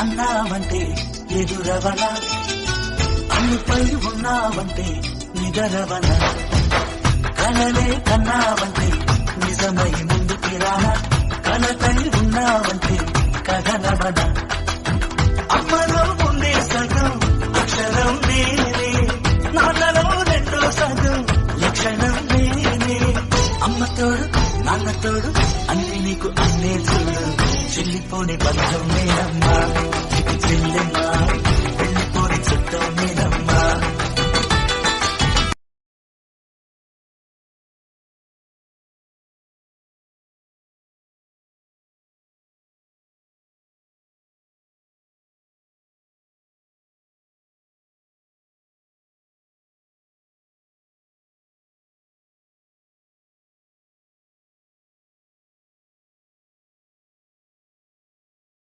అన్నావంటే ఎదురవన, అన్నిపై ఉన్నావంటే నిదరవన, కలలే కన్నావంటే నిజమై ముందుకి రానా, కలతై ఉన్నావంటే కథనవన. అమ్మలో ఉండే సగం అక్షరం నేనే, నాన్నలో రెండో సగం లక్షణం నేనే. అమ్మ తోడు నాన్న తోడు అన్ని నీకు అన్నే చూడు, చెల్లిపోని బంధం నేనమ్మా, ఇది చెల్లెమ్మా, వెళ్ళిపోని చుట్టం నేనే.